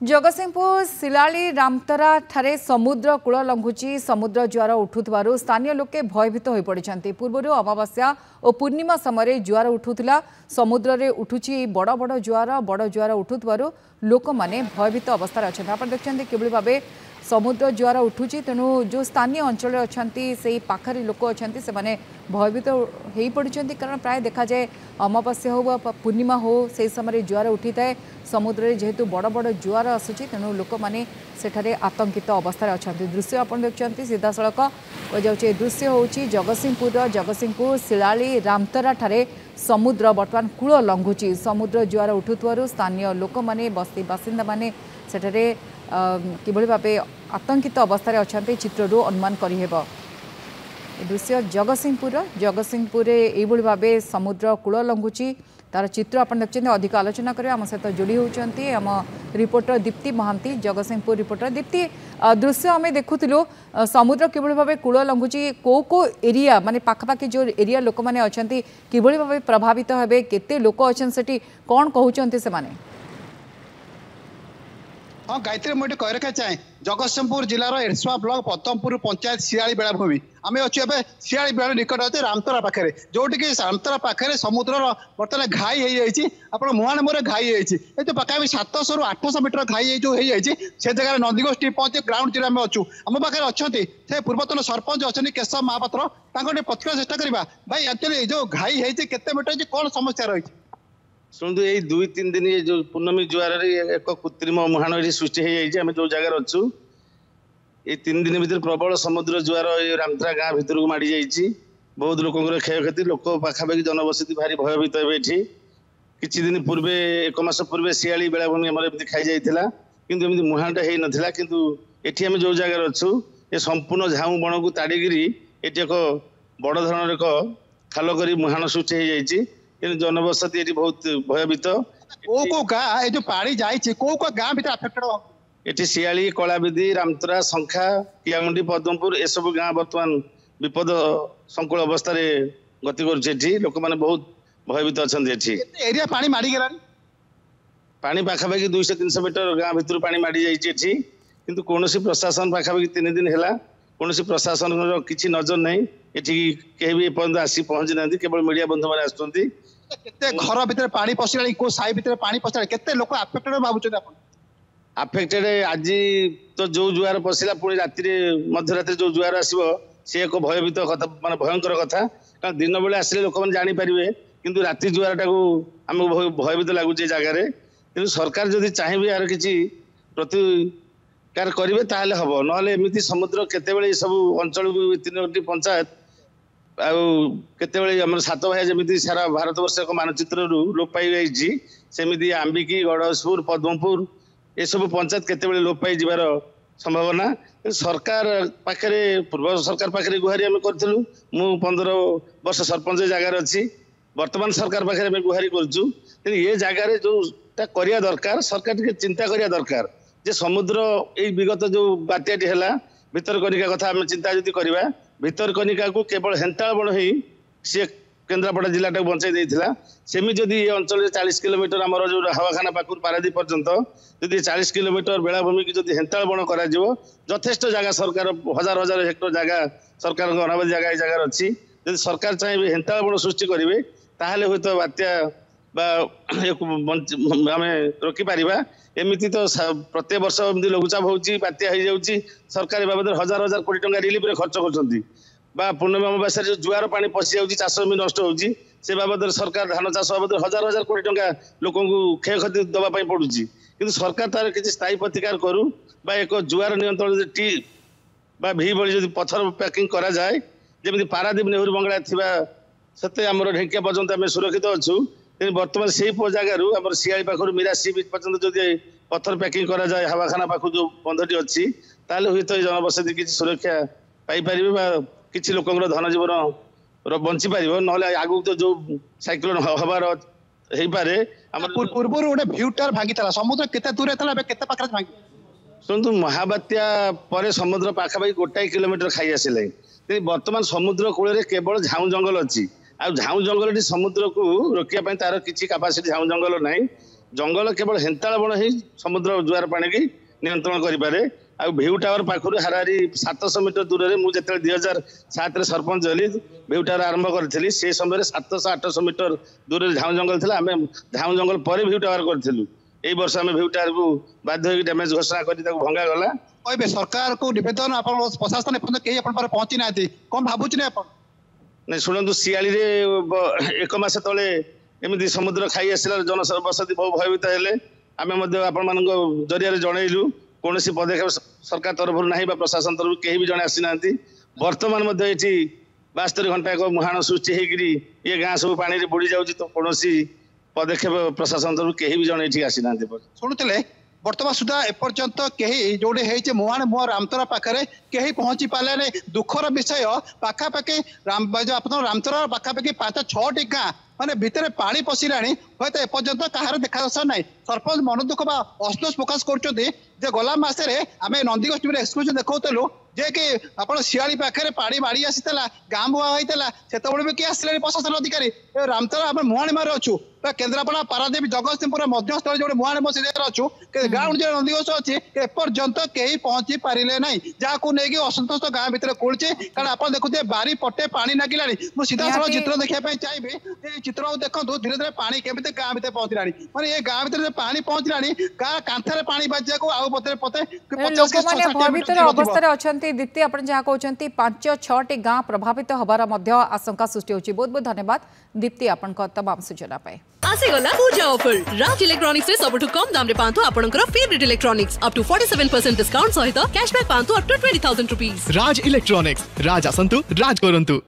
जगतसिंहपुर शिलाली रामतरा ठारे समुद्र कूल लंघुची समुद्र ज्वार उठुथिबारु स्थानीय लोके भयभीत होई पड़िछन्ति। पूर्वरु अमावास्या और पूर्णिमा समय ज्वार उठुथिला समुद्र रे उठुची बड़ बड़ ज्वार उठुथिबारु लोक माने भयभीत अवस्था रे अछन्ति। आपण देखछन्ति किबळी भाबे समुद्र ज्वार उठुची तेणु जो स्थानीय अंचल अच्छा से पाखरी लोक अच्छा से माने भयभीत हो पड़ते कारण प्राय देखा जाए अमावास्या हो पूर्णिमा हो से समय ज्वार उठी थाए समुद्र में जेहेतु बड़ बड़ ज्वार आसूची तेणु लोक मैंने सेठारे आतंकित अवस्था अच्छा दृश्य आप देखते सीधा सड़क जाऊँचे दृश्य हूँ जगतसिंहपुर शिलाली रामतरा ठारे समुद्र बर्तमान कूल लंघुची समुद्र ज्वार उठुथुवारु स्थानीय लोक मैंने बस्ती बासिंदा माने सेठारे किभଳି भाबे आतंकित अवस्था अच्छा चित्रु अनुमान करिहेब। दृश्य जगतसिंहपुर ये भाव समुद्र कूल लंघुची तार चित्र आप देखते अधिक आलोचना करें आम सहित जोड़ी होती आम रिपोर्टर दीप्ति महांती जगतसिंहपुर रिपोर्टर दीप्ति दृश्य आम देखुलु समुद्र किभଳି भाव कूल लंघुची को एरिया माने पाखापाखि जो एरिया लोक मैंने अच्छा किभଳି भाव प्रभावित हेबे केते लोक अच्छा सेठी कौन कहउचंती से माने। हाँ गायत्री मुझे कह रखा चाहे जगतसिंहपुर जिलार एरसुआ ब्लॉक पद्मपुर पंचायत शियाली बेलाभूमि आम अच्छे शियाली बेला निकट अच्छे रामतरा पाखे जोटि कि रामतरा पाखे समुद्र बर्तमान घाई हो मुहाण मुहर घाई हो जो पाखापी 700 ରୁ 800 मीटर घाई जो से जगह नंदीगोष्ठी पहुंचे ग्राउंड जीरो आम अच्छु आम पाखे अच्छा से पूर्वतन सरपंच अच्छा केशव महापात्र प्रतिक्रिया चेष्टा करवा भाई एक्चुअली जो घाई होते मीटर कौन समस्या रही शुणु ये 2-3 दिन ये जो पूर्णमी जुआर एक कृत्रिम मुहाण सृष्टि हो जो जगार अच्छु ये 3 दिन भर प्रबल समुद्र जुआर ये रामतरा गाँ भितर को माड़ी जाइए बहुत लोकर क्षयक्षति लोक पाखापाखि जनबसति भारी भयभीत हे किछि दिन पूर्वे 1 मास पूर्वे शियाली बेलाभूमि आम एमती खाई जाइए किंतु एमती मुहाणटा हो नाला किंतु एठी आम जो जगार अच्छु ये संपूर्ण झाऊ बण को ताड़िकी ये एक बड़ धरण एक खाल कर मुहाण सृष्टि हो जाइए जनबसति ये बहुत भयभीत को गाँ जो पानी जाइए को गाँ भीतर अफेक्टेड ये शियाली कलाविधि रामतरा शंखा कियामुंडी पद्मपुर ये सब गाँ बर्तमान विपद संकुल अवस्था गति कर लोक मैंने बहुत भयभीत अच्छा एरिया पानी माड़ी गला पानी पाखापाखि 200-300 मीटर गाँ भीतर पानी माड़ी जाइए किंतु कौन प्रशासन पाखापाखि 3 दिन है कौन प्रशासन किसी नजर नहीं ये कहीं भी एपर्यंत आसी पहुंची ना केवल मीडिया बंधु मैंने आसुँच केते घर भीतर पानी पशिला को साई भीतर पानी पशिला केते लोक अफेक्टेड भाबुछन आपण अफेक्टेड आज तो जो जुआर पशिला पुणी राति मध्यरात्रि जो जुआर आसीबो से एक भयभीत कथा माने भयंकर कथा कारण दिन बेले आसिले लोक माने जानि परिबे किंतु राति जुआरटा को हमको भयभीत लागुचे जगार किंतु सरकार जदि चाहिए यार किछि प्रतिकार करेंगे ताहले हम ना एमती समुद्र केतेबेले सब अंचल 3टी पंचायत आते आम 7 भाई जमी सारा भारत वर्ष एक मानचित्र लोप पाई सेमती आंबिकी गड़सपुर पद्मपुर ये सब पंचायत केतेबेले लोप पाई जीवार संभावना सरकार पाखे पूर्व सरकार पाखे गुहारी आम करूँ मु 15 वर्ष सरपंच जगार अच्छी वर्तमान सरकार पाखे आम गुहारी करूँ ये जगार जोटा करिया दरकार सरकार टे चिंता करिया दरकार जे समुद्र ये विगत जो बात्याटी है भितरकनिका कथा आम चिंता जदि करवा भितरकनिका को केवल हेन्ताल बण ही सी केन्द्रापड़ा जिलाटा बचाई देता सेमी जदि ये अंचल 40 किलोमीटर आम जो हवाखाना पाखर पारादीप पर्यंत जदि 40 किलोमीटर बेलाभूमि की जदि हेन्ताल बण कर यथेष्ट जगह सरकार हजार हजार हेक्टर जगह सरकार अनाबादी जगह ये जगार अच्छी जदि सरकार चाहिए हेन्ताल बण सृष्टि करेंगे ताहले हुए तो बात्या आम रखिपर एमती तो प्रत्येक वर्ष एमती लघुचाप होती बात्या हो जाऊँगी सरकार बाबद हजार हजार कोटी टंका रिलीफ खर्च कर पूर्णिमा अमावास्या जो जुआर पानी पशि जाऊँगी चाष जमी नष्ट होची से बाबद सरकार धान चाष बाबद हजार हजार कोटी टंका लोक क्षयक्षति दवाई पड़ुची किंतु सरकार तार किसी स्थायी प्रतिकार करू बा एक जुआर नियंत्रण टी बा भी भली जब पत्थर पैकिंग करा जाए जमी पारादीप नेहरू बंगला थी से आम ढेकिया पर्यंत आम सुरक्षित अच्छु बर्तमान से जगार आम शियाली पाखर मीरा सी बीच पर्यंत जो पत्थर पैकिंग करा जाए हवाखाना पाख जो बंधटी अच्छी ताल हुए तो जनबसति किसी सुरक्षा पाइपर किसी लोक धन जीवन बंची पार ना आगू तो जो साइक्लोन हबार हो पारे पूर्व गोटे भ्यूटार भांगी समुद्र केते दूर केते पाखरे भांगी शुणु महाबात्या पर समुद्र पाखापाखि 1 किलोमीटर खाई आसिले बर्तमान समुद्र कूल केवल झाऊ जंगल अच्छी आ झाऊ जंगल समुद्र को रोकिया तार किसी कैपेसिटी झाऊ जंगल ना जंगल केवल हेन्ताल बण ही समुद्र जुआर पानी की नियंत्रण करें आ भेउ टावर पाखु हाराहारी 700 मीटर दूर में मुझे 2007 सरपंच हली भेउ टावर आरंभ करी से समय 700-800 मीटर दूर झाऊ जंगल था आम झाऊ जंगल पर भेउ टावर करूँ यही वर्ष आम भेउ टावर को बाध्य डैमेज घोषणा कर भंगा गला कहे सरकार को निवेदन आप प्रशासन कहीं पहुंची ना कौन भावुँ नहीं शुणु शियाली एक मास तले एमती समुद्र खाई आसला जनबसती बहुत भयभीत हेले आम आपण मान जरिया जनइलु कौन पदक्षेप सरकार तरफ ना प्रशासन तरफ कहीं भी जन आसी ना बर्तमान 72 घंटा एक मुहाण सृष्टि होगी ये गाँ सब पानी में बुड़ी जाऊँ तो कौन पदक्षेप प्रशासन तरफ कहीं भी जन ये आसी ना शुणुले बर्तमान सुधा एपर्यंत कहीं जोड़े मुहाण मुह रामतरा पाखे कहीं पहुंची पारे नहीं दुखर विषय पाखापाखि रामतरा पाखापाखि 5-6टी गाँ माने भितर पानी पशिला हूँ एपर्यंत कहार देखा दर्शा ना सरपंच मन दुख असन्तोष प्रकाश कर गला मसरे आम नंदीगोष टीवी एक्सक्लूसिव देखुलु जे कि आप शियाली पाखे पानी माड़ी आसीला गाँ बुआ होता से भी किए आसले प्रशासन अधिकारी रामतरा आम मुहाणीमार अच्छु केन्द्रापड़ा पारादीप जगतसिंहपुर मध्यस्थल जो मुहाणी से अच्छु गाँ नंदीगोष अच्छी एपर्यंत कहीं पहुंची पारे ना जहाँ नहीं असंतोष गाँ भितर खोलचे कारण आप देखुए बारी पटे पानी नागिला मुझे सीधा सड़क चित्र देखा चाहिए चित्र देखो धीरे धीरे पानी केमी गाँ भर पहुंचला मैंने ये गाँ भर पानी पहुंचला गाँ कांथार पानी बाजिया को आउ पते पते लोक मैंने भयभीत अवस्था अच्छा दीप्ति आप जहाँ कहते 5-6टी गाँ प्रभावित हबार आशंका सृष्टि होती बहुत बहुत धन्यवाद दीप्ति आपण तमाम सूचना पाए आसीगला पूजा ऑफर राज इलेक्ट्रॉनिक्स रे सबटु कम दाम रे पांतु आपनकर favourite electronics up to 47% discount सहित कैशबैक पांतु up to 20,000 rupees Raj electronics राज आसंतु राज करंतु।